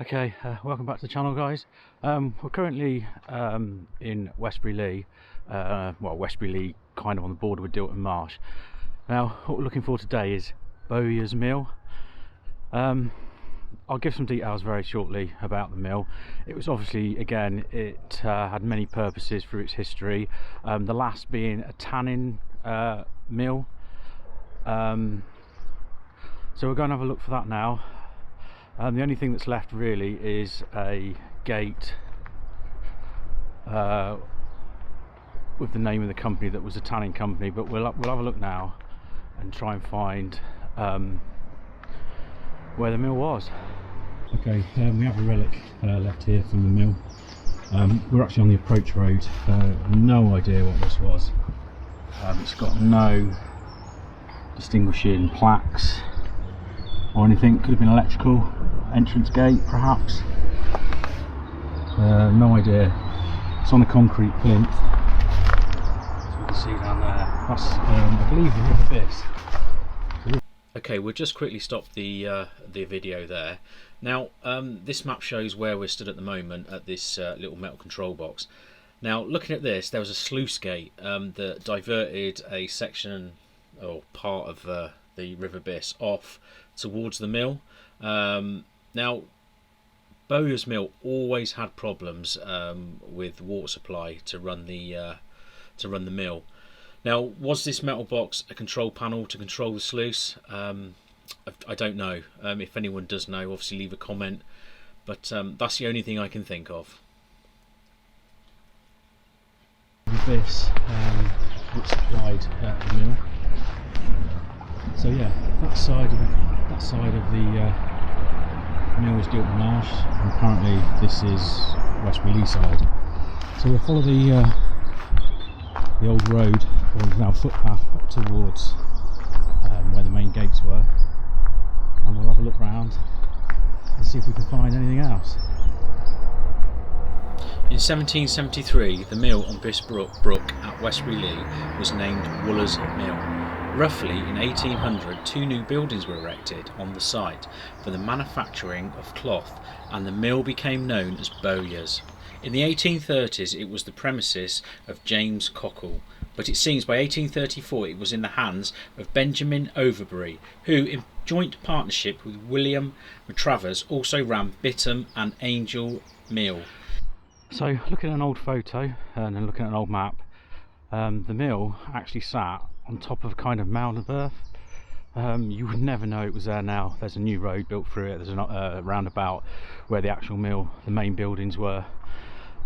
Okay, welcome back to the channel, guys. We're currently in Westbury, Westbury kind of on the border with Dilton Marsh. Now, what we're looking for today is Bowyer's Mill. I'll give some details very shortly about the mill. It was obviously, again, it had many purposes through its history. The last being a tanning mill. So we're going to have a look for that now. The only thing that's left really is a gate with the name of the company that was a tanning company, but we'll have a look now and try and find where the mill was. Okay, we have a relic left here from the mill. We're actually on the approach road. No idea what this was. It's got no distinguishing plaques or anything. Could have been electrical entrance gate perhaps. No idea. It's on a concrete plinth, as you can see down there. That's I believe the River Biss. Okay, we'll just quickly stop the video there. Now this map shows where we're stood at the moment at this little metal control box. Now looking at this, there was a sluice gate that diverted a section or part of the River Biss off towards the mill. Now Bowyer's Mill always had problems with water supply to run the mill. Now, was this metal box a control panel to control the sluice? I don't know. If anyone does know, obviously leave a comment, but that's the only thing I can think of. This which supplied the mill. So yeah, that side of the mill is Dilton Marsh, and apparently this is Westbury side. So we'll follow the old road, or now footpath, up towards where the main gates were, and we'll have a look round and see if we can find anything else. In 1773, the mill on Biss Brook at Westbury was named Wooler's Mill. Roughly in 1800, two new buildings were erected on the site for the manufacturing of cloth, and the mill became known as Bowyer's. In the 1830s it was the premises of James Cockle, but it seems by 1834 it was in the hands of Benjamin Overbury, who in joint partnership with William Matravers also ran Bitham and Angel Mill. So looking at an old photo and then looking at an old map, the mill actually sat on top of a kind of mound of earth. You would never know it was there now. There's a new road built through it. There's a roundabout where the actual mill, the main buildings were.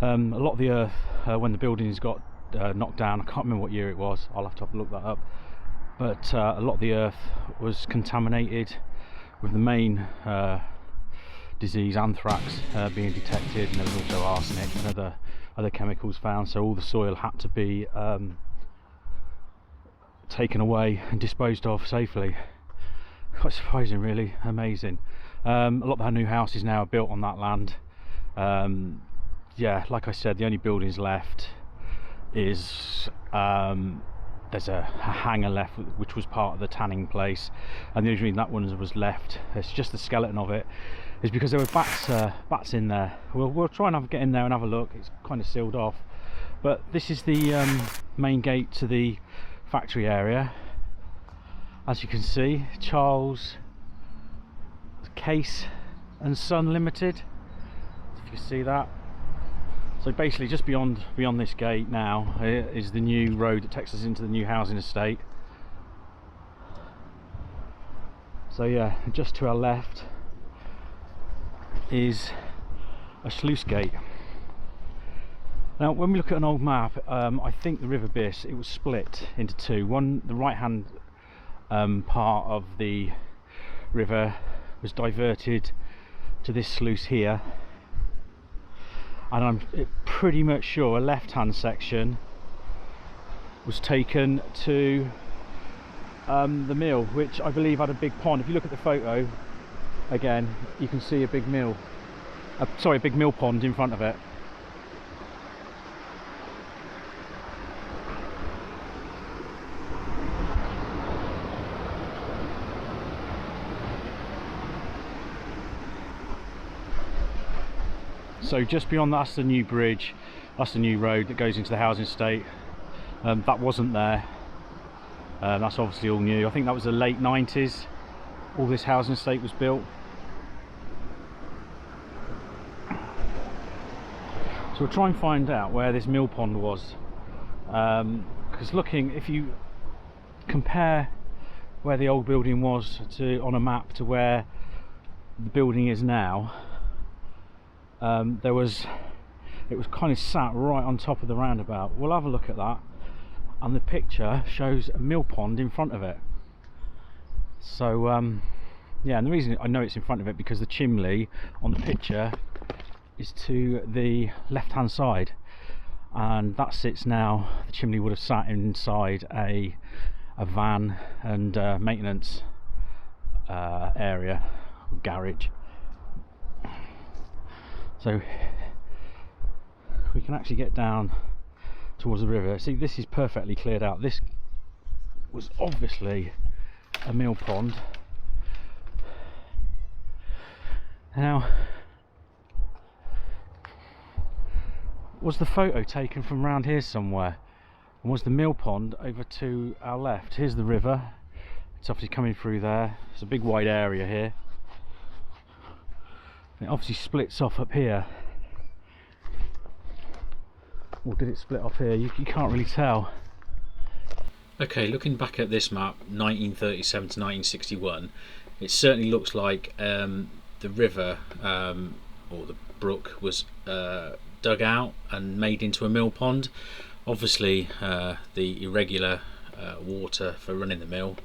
A lot of the earth, when the buildings got knocked down, I can't remember what year it was, I'll have to look that up, but a lot of the earth was contaminated with the main disease, anthrax, being detected, and there was also arsenic and other chemicals found, so all the soil had to be taken away and disposed of safely. Quite surprising, really, amazing. A lot of our new houses now are built on that land. Yeah, like I said, the only buildings left is there's a hangar left which was part of the tanning place, and the only reason that one was left, it's just the skeleton of it, is because there were bats in there. We'll try and get in there and have a look. It's kind of sealed off, but this is the main gate to the factory area. As you can see, Charles Case and Son Limited, if you can see that. So basically just beyond this gate now is the new road that takes us into the new housing estate. So yeah, just to our left is a sluice gate. Now when we look at an old map, I think the River Biss, it was split into two. One, the right hand part of the river was diverted to this sluice here, and I'm pretty much sure a left hand section was taken to the mill, which I believe had a big pond. If you look at the photo again, you can see a big mill, sorry, a big mill pond in front of it. So just beyond that's the new bridge, that's the new road that goes into the housing estate. That wasn't there. That's obviously all new. I think that was the late 90s. All this housing estate was built. So we'll try and find out where this mill pond was. Because looking, if you compare where the old building was on a map to where the building is now, it was kind of sat right on top of the roundabout. We'll have a look at that, and the picture shows a mill pond in front of it. So yeah, and the reason I know it's in front of it because the chimney on the picture is to the left hand side, and that sits now, the chimney would have sat inside a van and maintenance area, garage. So we can actually get down towards the river. See, this is perfectly cleared out. This was obviously a mill pond. Now, was the photo taken from around here somewhere? And was the mill pond over to our left? Here's the river. It's obviously coming through there. It's a big wide area here. It obviously splits off up here. Or did it split off here? You can't really tell. Okay, looking back at this map, 1937 to 1961, it certainly looks like the river or the brook was dug out and made into a mill pond. Obviously the irregular water for running the mill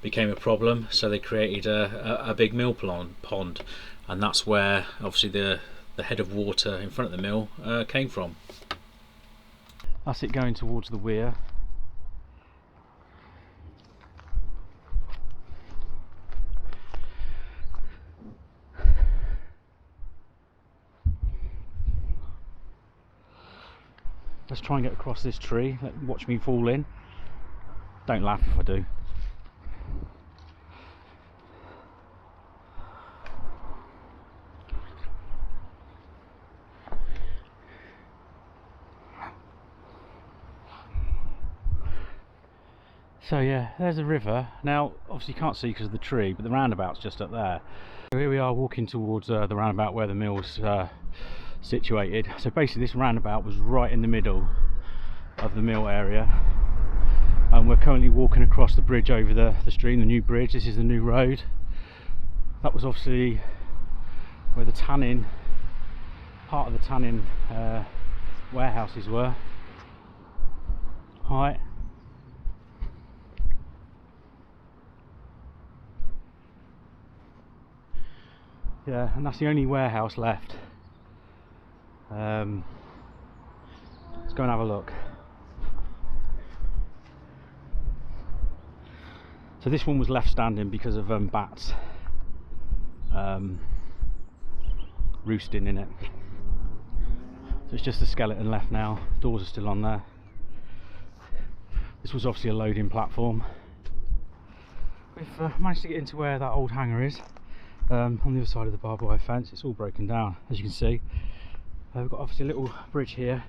became a problem, so they created a big mill pond, and that's where obviously the head of water in front of the mill came from. That's it going towards the weir. Let's try and get across this tree. Watch me fall in. Don't laugh if I do. So yeah, there's a river. Now obviously you can't see because of the tree, but the roundabout's just up there. So here we are walking towards the roundabout where the mill's situated. So basically this roundabout was right in the middle of the mill area, and we're currently walking across the bridge over the stream, the new bridge. This is the new road. That was obviously where the tanning, part of the tanning warehouses were. Right. Yeah, and that's the only warehouse left. Let's go and have a look. So this one was left standing because of bats roosting in it. So it's just a skeleton left now. Doors are still on there. This was obviously a loading platform. We've managed to get into where that old hangar is. On the other side of the barbed wire fence. It's all broken down, as you can see. We've got obviously a little bridge here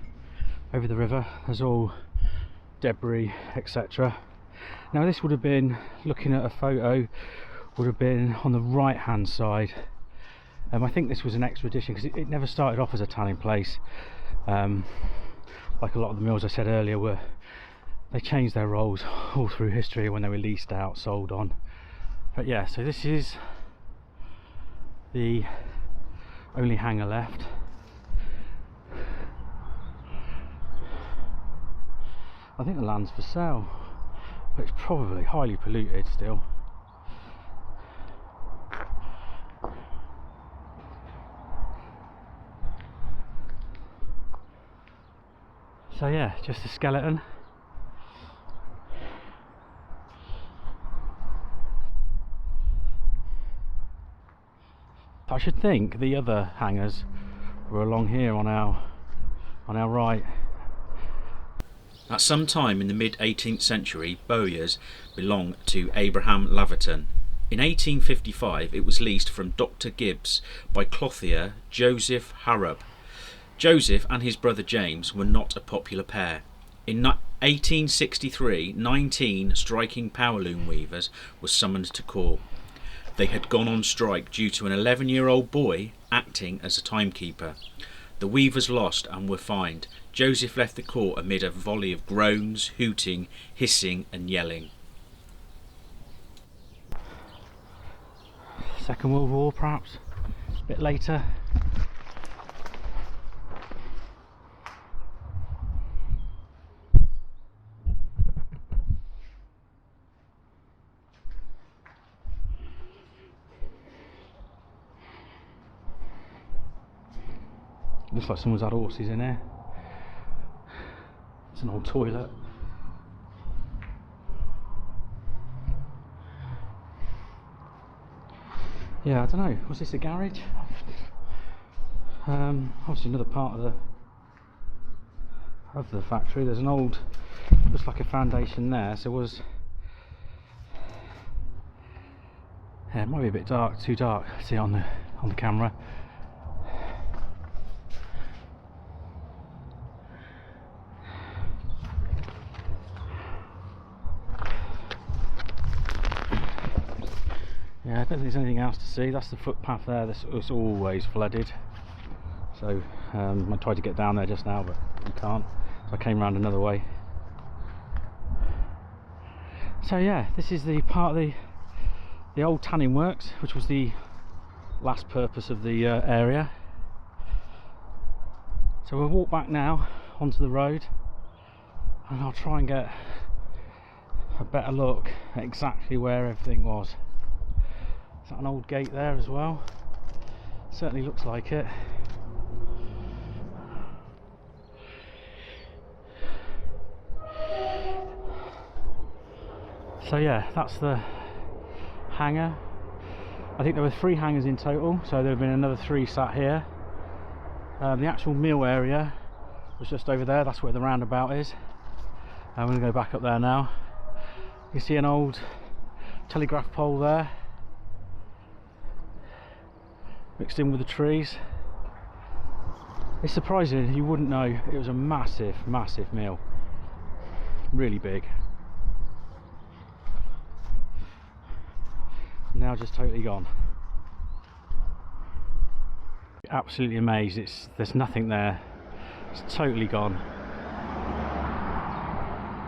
over the river. There's all debris, etc. Now this would have been, looking at a photo, would have been on the right hand side. I think this was an extra addition because it never started off as a tanning place. Like a lot of the mills I said earlier, they changed their roles all through history when they were leased out, sold on. But yeah, so this is the only hangar left. I think the land's for sale, but it's probably highly polluted still. So yeah, just a skeleton. I should think the other hangars were along here on our right. At some time in the mid-18th century, Bowyer's belonged to Abraham Laverton. In 1855 it was leased from Dr. Gibbs by clothier Joseph Harrop. Joseph and his brother James were not a popular pair. In 1863, 19 striking power loom weavers were summoned to court. They had gone on strike due to an 11-year-old boy acting as a timekeeper. The weavers lost and were fined. Joseph left the court amid a volley of groans, hooting, hissing and yelling. Second World War, perhaps a bit later. Looks like someone's had horses in here. It's an old toilet. Yeah, I don't know. Was this a garage? Obviously another part of the factory. There's an old, looks like a foundation there. So it was. Yeah, it might be a bit dark, too dark to see on the camera. Yeah, I don't think there's anything else to see. That's the footpath there. It's always flooded. So I tried to get down there just now, but you can't. So I came round another way. So yeah, this is the part of the old tanning works, which was the last purpose of the area. So we'll walk back now onto the road, and I'll try and get a better look at exactly where everything was. Is that an old gate there as well? Certainly looks like it. So yeah, that's the hangar. I think there were 3 hangars in total, so there have been another 3 sat here. The actual mill area was just over there. That's where the roundabout is. I'm going to go back up there now. You see an old telegraph pole there, mixed in with the trees. It's surprising, you wouldn't know it was a massive mill, really big. Now just totally gone. Absolutely amazed, there's nothing there, it's totally gone.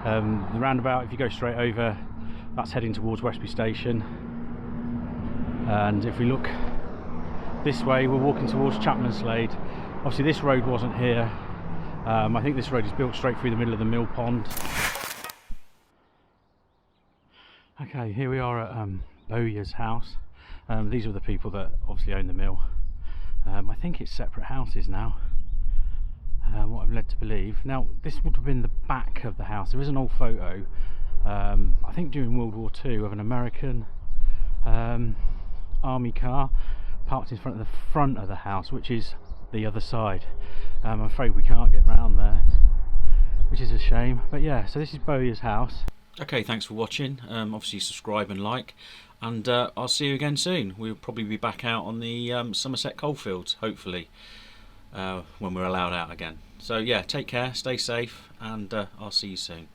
The roundabout, if you go straight over, that's heading towards Westbury station, and if we look this way, we're walking towards Chapman Slade. Obviously this road wasn't here. I think this road is built straight through the middle of the mill pond. Okay, here we are at Bowyer's house. These are the people that obviously own the mill. I think it's separate houses now, what I'm led to believe. Now this would have been the back of the house. There is an old photo, I think during World War II, of an American army car parked in front of the house, which is the other side. I'm afraid we can't get round there, which is a shame. But yeah, so this is Bowyer's house. Okay, thanks for watching. Obviously subscribe and like, and I'll see you again soon. We'll probably be back out on the Somerset coalfields, hopefully, when we're allowed out again. So yeah, take care, stay safe, and I'll see you soon.